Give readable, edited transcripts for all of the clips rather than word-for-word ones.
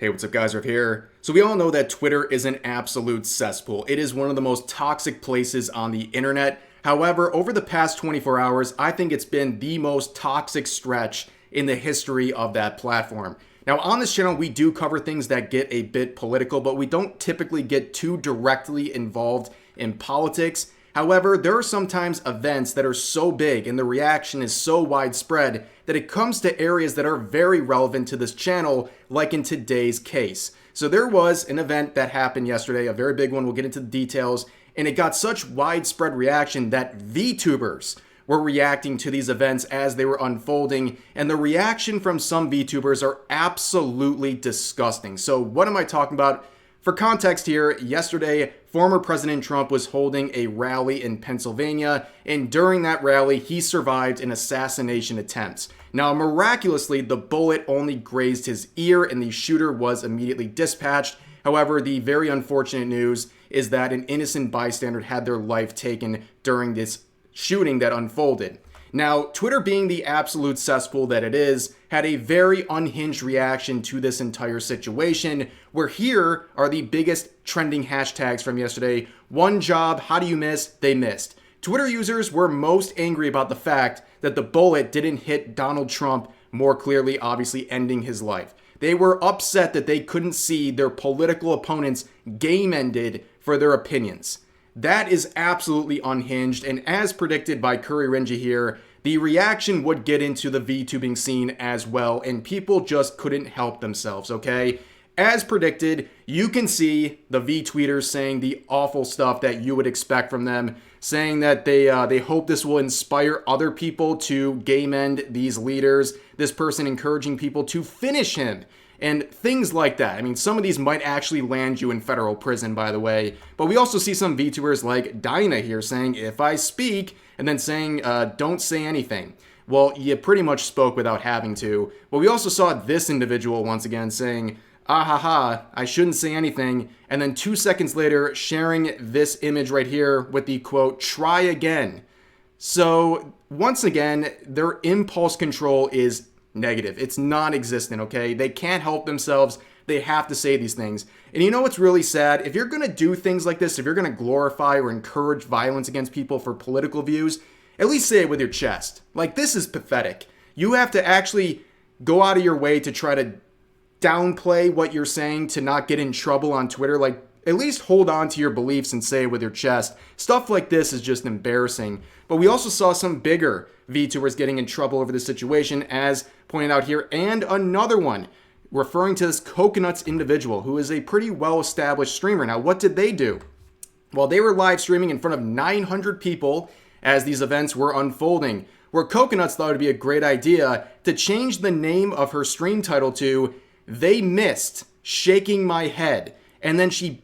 Hey, what's up guys, Riff here. So we all know that Twitter is an absolute cesspool. It is one of the most toxic places on the internet. However, over the past 24 hours, I think it's been the most toxic stretch in the history of that platform. Now on this channel, we do cover things that get a bit political, but we don't typically get too directly involved in politics. However, there are sometimes events that are so big and the reaction is so widespread that it comes to areas that are very relevant to this channel, like in today's case. So there was an event that happened yesterday, a very big one, we'll get into the details, and it got such widespread reaction that VTubers were reacting to these events as they were unfolding, and the reaction from some VTubers are absolutely disgusting. So what am I talking about? For context here, yesterday, former President Trump was holding a rally in Pennsylvania, and during that rally, he survived an assassination attempt. Now, miraculously, the bullet only grazed his ear, and the shooter was immediately dispatched. However, the very unfortunate news is that an innocent bystander had their life taken during this shooting that unfolded. Now, Twitter, being the absolute cesspool that it is, had a very unhinged reaction to this entire situation, where here are the biggest trending hashtags from yesterday. One job, how do you miss? They missed. Twitter users were most angry about the fact that the bullet didn't hit Donald Trump more clearly, obviously ending his life. They were upset that they couldn't see their political opponents game ended for their opinions. That is absolutely unhinged, and as predicted by Curry Renji here, the reaction would get into the VTubing scene as well, and people just couldn't help themselves, okay? As predicted, you can see the V-tweeters saying the awful stuff that you would expect from them, saying that they hope this will inspire other people to game end these leaders, this person encouraging people to finish him, and things like that. I mean, some of these might actually land you in federal prison, by the way. But we also see some VTubers like Dinah here saying, if I speak, and then saying, don't say anything. Well, you pretty much spoke without having to. But we also saw this individual once again saying, ah ha ha, I shouldn't say anything. And then 2 seconds later, sharing this image right here with the quote, try again. So once again, their impulse control is negative. It's non-existent, okay? They can't help themselves. They have to say these things. And you know what's really sad? If you're going to do things like this, if you're going to glorify or encourage violence against people for political views, at least say it with your chest. Like, this is pathetic. You have to actually go out of your way to try to downplay what you're saying to not get in trouble on Twitter. Like, at least hold on to your beliefs and say it with your chest. Stuff like this is just embarrassing. But we also saw some bigger VTubers getting in trouble over this situation, as pointed out here, and another one referring to this Coconuts individual who is a pretty well-established streamer. Now, what did they do? Well, they were live streaming in front of 900 people as these events were unfolding, where Coconuts thought it would be a great idea to change the name of her stream title to They Missed Shaking My Head. And then she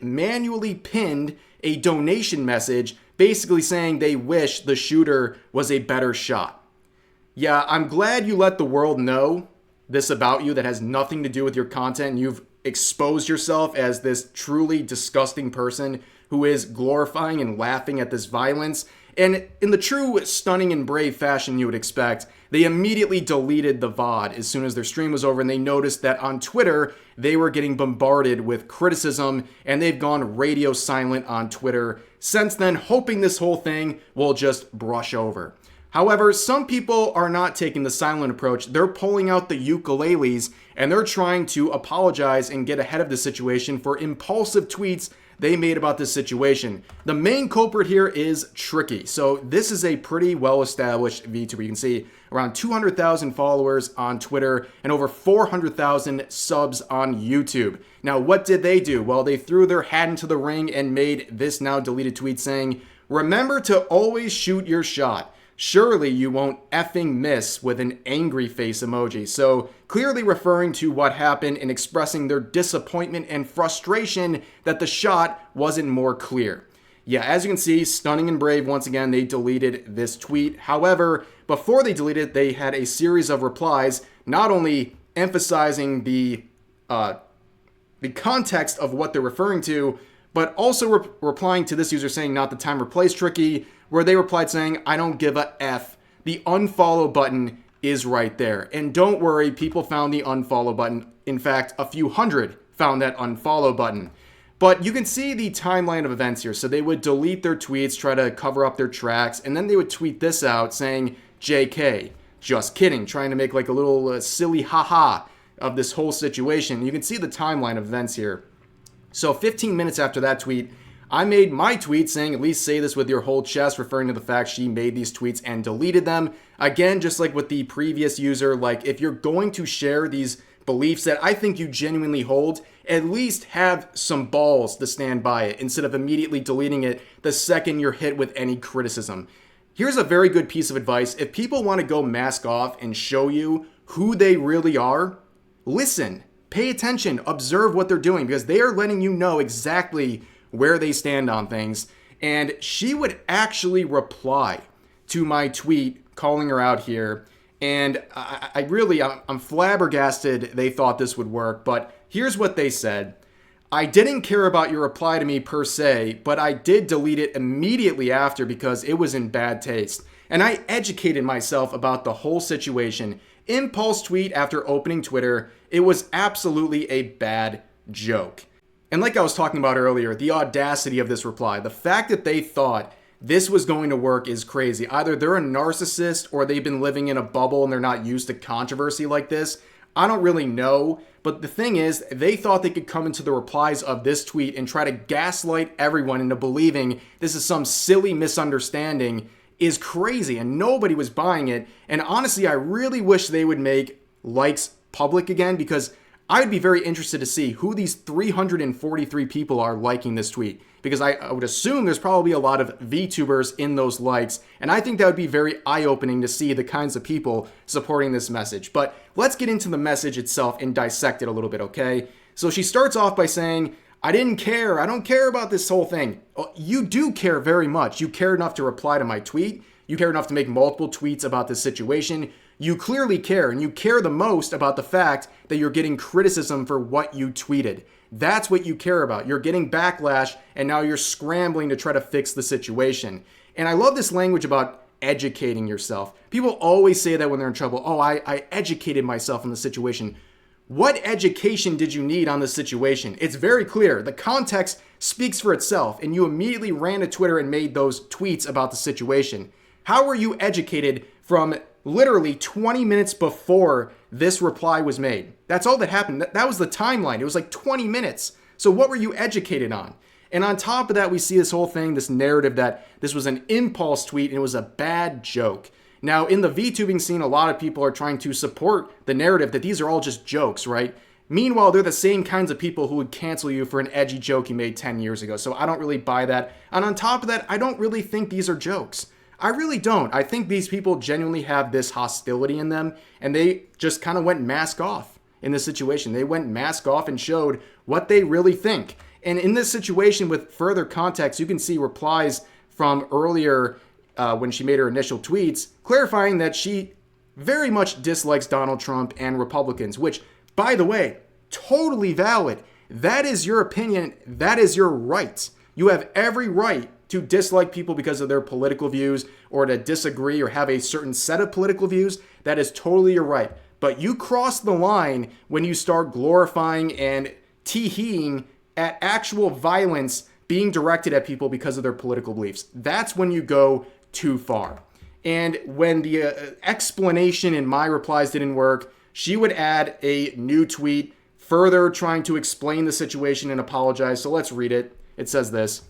manually pinned a donation message basically saying they wish the shooter was a better shot. Yeah, I'm glad you let the world know this about you that has nothing to do with your content. You've exposed yourself as this truly disgusting person who is glorifying and laughing at this violence. And in the true stunning and brave fashion you would expect, they immediately deleted the VOD as soon as their stream was over, and they noticed that on Twitter, they were getting bombarded with criticism, and they've gone radio silent on Twitter since then, hoping this whole thing will just brush over. However, some people are not taking the silent approach. They're pulling out the ukuleles, and they're trying to apologize and get ahead of the situation for impulsive tweets they made about this situation. The main culprit here is Tricky. So this is a pretty well-established VTuber. You can see around 200,000 followers on Twitter and over 400,000 subs on YouTube. Now, what did they do? Well, they threw their hat into the ring and made this now deleted tweet saying, remember to always shoot your shot. Surely you won't effing miss, with an angry face emoji. So clearly referring to what happened and expressing their disappointment and frustration that the shot wasn't more clear. Yeah, as you can see, stunning and brave, once again, they deleted this tweet. However, before they deleted it, they had a series of replies, not only emphasizing the context of what they're referring to, but also replying to this user saying not the time, replace Tricky, where they replied saying, I don't give a F. The unfollow button is right there. And don't worry, people found the unfollow button. In fact, a few hundred found that unfollow button. But you can see the timeline of events here. So they would delete their tweets, try to cover up their tracks, and then they would tweet this out saying, JK, just kidding, trying to make like a little silly haha of this whole situation. You can see the timeline of events here. So 15 minutes after that tweet, I made my tweet saying, at least say this with your whole chest, referring to the fact she made these tweets and deleted them. Again, just like with the previous user, like if you're going to share these beliefs that I think you genuinely hold, at least have some balls to stand by it instead of immediately deleting it the second you're hit with any criticism. Here's a very good piece of advice. If people want to go mask off and show you who they really are, listen, pay attention, observe what they're doing, because they are letting you know exactly where they stand on things. And she would actually reply to my tweet calling her out here. And I'm flabbergasted they thought this would work. But here's what they said. I didn't care about your reply to me per se, but I did delete it immediately after because it was in bad taste. And I educated myself about the whole situation. Impulse tweet after opening Twitter. It was absolutely a bad joke. And like I was talking about earlier, the audacity of this reply, the fact that they thought this was going to work is crazy. Either they're a narcissist or they've been living in a bubble and they're not used to controversy like this. I don't really know. But the thing is, they thought they could come into the replies of this tweet and try to gaslight everyone into believing this is some silly misunderstanding is crazy. And nobody was buying it. And honestly, I really wish they would make likes public again, because I'd be very interested to see who these 343 people are liking this tweet, because I would assume there's probably a lot of VTubers in those likes, and I think that would be very eye-opening to see the kinds of people supporting this message. But let's get into the message itself and dissect it a little bit, okay? So she starts off by saying, I didn't care. I don't care about this whole thing. You do care very much. You care enough to reply to my tweet. You care enough to make multiple tweets about this situation. You clearly care, and you care the most about the fact that you're getting criticism for what you tweeted. That's what you care about. You're getting backlash, and now you're scrambling to try to fix the situation. And I love this language about educating yourself. People always say that when they're in trouble. Oh, I educated myself on the situation. What education did you need on the situation? It's very clear. The context speaks for itself, and you immediately ran to Twitter and made those tweets about the situation. How were you educated from literally 20 minutes before this reply was made? That's all that happened. That was the timeline. It was like 20 minutes. So what were you educated on? And on top of that, we see this whole thing, this narrative that this was an impulse tweet and it was a bad joke. Now, in the VTubing scene, a lot of people are trying to support the narrative that these are all just jokes, right? Meanwhile, they're the same kinds of people who would cancel you for an edgy joke you made 10 years ago. So I don't really buy that. And on top of that, I don't really think these are jokes. I really don't. I think these people genuinely have this hostility in them, and they just kind of went mask off in this situation. They went mask off and showed what they really think. And in this situation, with further context, you can see replies from earlier when she made her initial tweets, clarifying that she very much dislikes Donald Trump and Republicans, which, by the way, totally valid. That is your opinion. That is your right. You have every right to dislike people because of their political views or to disagree or have a certain set of political views. That is totally your right. But you cross the line when you start glorifying and tee-heeing at actual violence being directed at people because of their political beliefs. That's when you go too far. And when the explanation in my replies didn't work, she would add a new tweet further trying to explain the situation and apologize. So let's read it. It says this.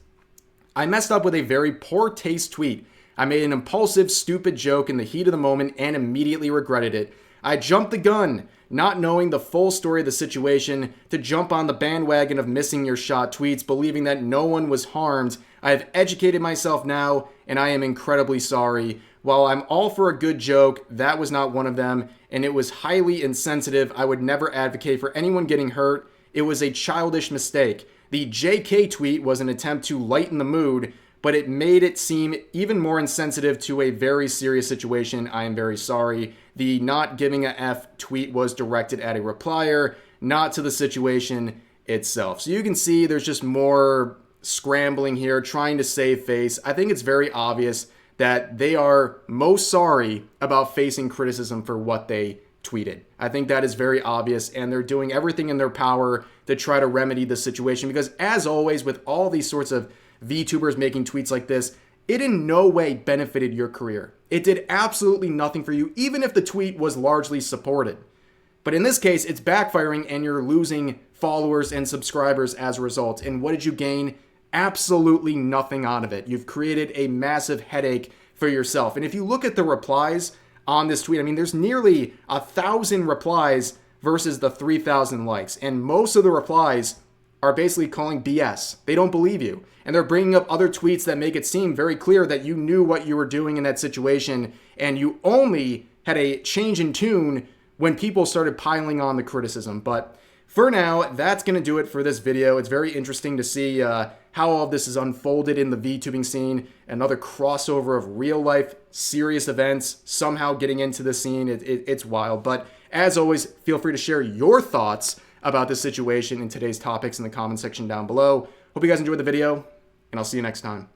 I messed up with a very poor taste tweet. I made an impulsive, stupid joke in the heat of the moment and immediately regretted it. I jumped the gun, not knowing the full story of the situation, to jump on the bandwagon of missing your shot tweets, believing that no one was harmed. I have educated myself now, and I am incredibly sorry. While I'm all for a good joke, that was not one of them, and it was highly insensitive. I would never advocate for anyone getting hurt. It was a childish mistake. The JK tweet was an attempt to lighten the mood, but it made it seem even more insensitive to a very serious situation. I am very sorry. The not giving a F tweet was directed at a replier, not to the situation itself. So you can see there's just more scrambling here, trying to save face. I think it's very obvious that they are most sorry about facing criticism for what they tweeted. I think that is very obvious, and they're doing everything in their power to try to remedy the situation because, as always, with all these sorts of VTubers making tweets like this, it in no way benefited your career. It did absolutely nothing for you, even if the tweet was largely supported. But in this case, it's backfiring and you're losing followers and subscribers as a result. And what did you gain? Absolutely nothing out of it. You've created a massive headache for yourself. And if you look at the replies on this tweet, I mean, there's nearly 1,000 replies versus the 3,000 likes. And most of the replies are basically calling BS. They don't believe you. And they're bringing up other tweets that make it seem very clear that you knew what you were doing in that situation and you only had a change in tune when people started piling on the criticism. But for now, that's going to do it for this video. It's very interesting to see how all of this is unfolded in the VTubing scene. Another crossover of real life, serious events, somehow getting into the scene. It's wild. But as always, feel free to share your thoughts about this situation and today's topics in the comment section down below. Hope you guys enjoyed the video, and I'll see you next time.